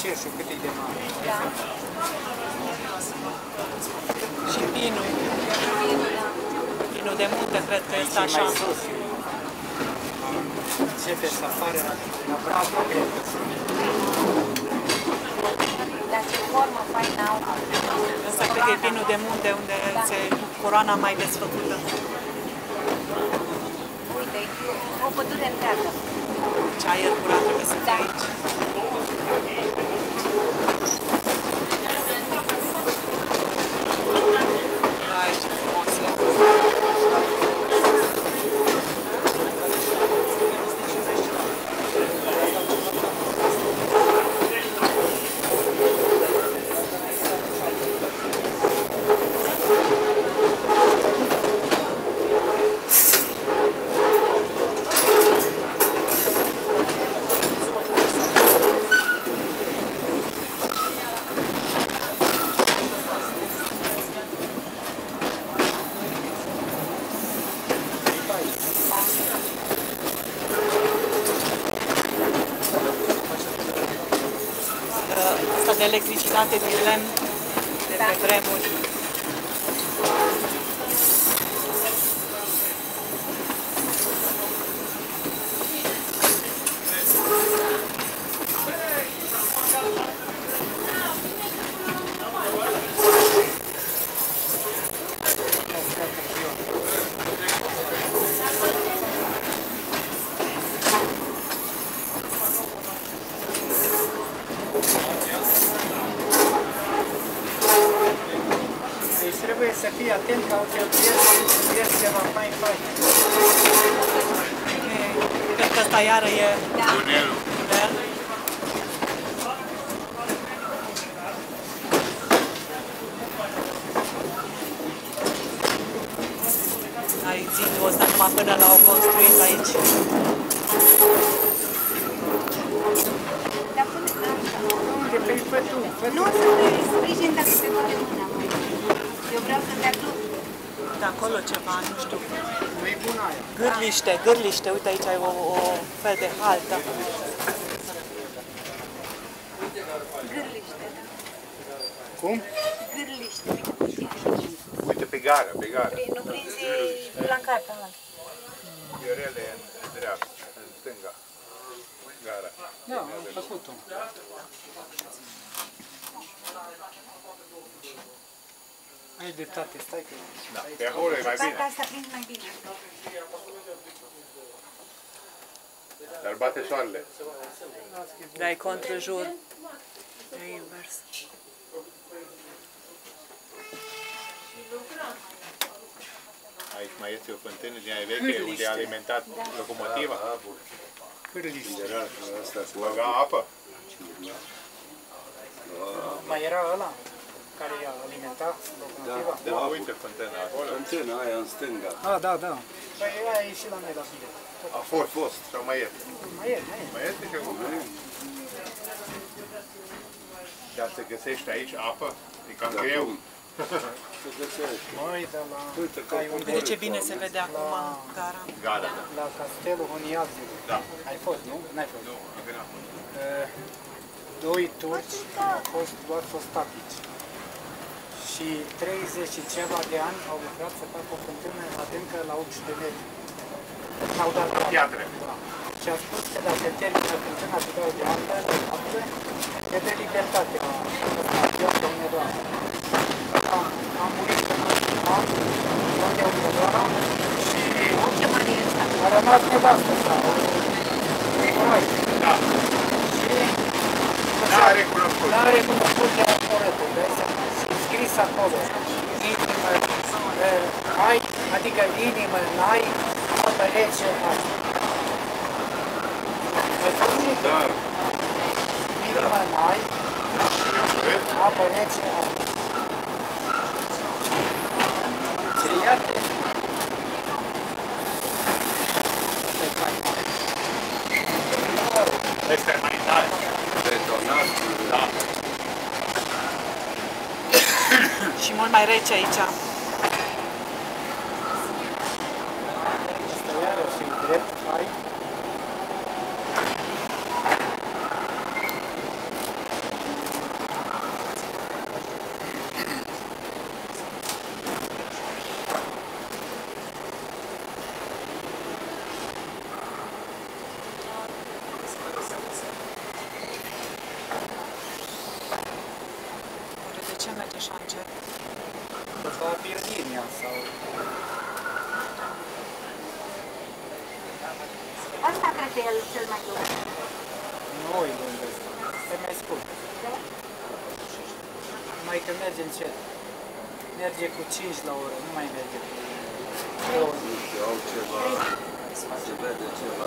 cerșul cât e de mare. Da. Și pinul. Pinul de munte, cred că este așa. Mai sus. Începe să apară la Bravo, cred că sunt. Dar ce formă faină au. Asta cred că e pinul de munte, unde se coroana mai desfăcută. Uite, o pădure întreagă. Ce aer curat trebuie să fie aici. Ai, ce frumos e. Asta de electricitate din lemn de pe vremuri. Trebuie să fii atent că altfel pierzi ceva fain. Cred că ăsta iară e Tunelul. tunel. Ai zidul ăsta numai până l-au construit aici. Dar până asta. Unde? Pe tu. Nu să te sprijin dacă te duce mâna. Eu vreau să te ajut. De acolo ceva, nu știu. Nu e bună aia. Gârliște, gârliște. Uite aici ai o fel de haltă. Gârliște, da. Cum? Gârliște. Uite, pe gară, pe gară. Nu prinzi blancarta, mă. Iorele în dreapta, în stânga. Gara. Da, am făcut-o. Ai dreptate, stai că... Da, pe acolo e mai bine. Partea asta prins mai bine. Dar bate soarele. Dai contrejur. E invers. Aici mai este o fântână din aia veche, unde a alimentat locomotiva. Cârliște. Băga apă. Mai era ăla care i-a alimentat locomotiva? Da, uite fântâna acolo. Fântâna aia în stânga. Ah, da, da. Păi aia a ieșit la noi la bine. A fost, sau mai este? Mai e. Mai este și acum? Dar se găsește aici apă? E cam greu. Măi, de la... Ai unde? Vede ce bine se vede acum gara. Gara. La castelul Honiazilor. Da. Ai fost, nu? N-ai fost. Nu, încă n-am fost. Doi turci au fost doar ostatici. Și 30 și ceva de ani au lucrat să facă o fântână adâncă la 8 de metri. N-au dat Piatre. Da. Și a spus că dacă termină fântâna pe 2 de ani, e de libertate. Am murit în an, unde au Nedoara și a rămas nevastă sa. Da. Și N-a recunoscut. n-a recunoscut de acolo, și scris acolo, inimă ai, adică inimă n-ai, apă rece ai. Ai făcut? Da. Inimă n-ai, apă rece ai. Ce iate? Este mai tare. Betonat. Da. Și mult mai rece aici. Asta iarăși e drept, ai. așa încet? Probabil linia sau... Asta cred că e cel mai lung. Nu e lung ăsta. Este mai scurt. Da? Numai că merge încet. Merge cu 5 la oră, nu mai merge cu 2. Nu știu, au ceva, se vede ceva.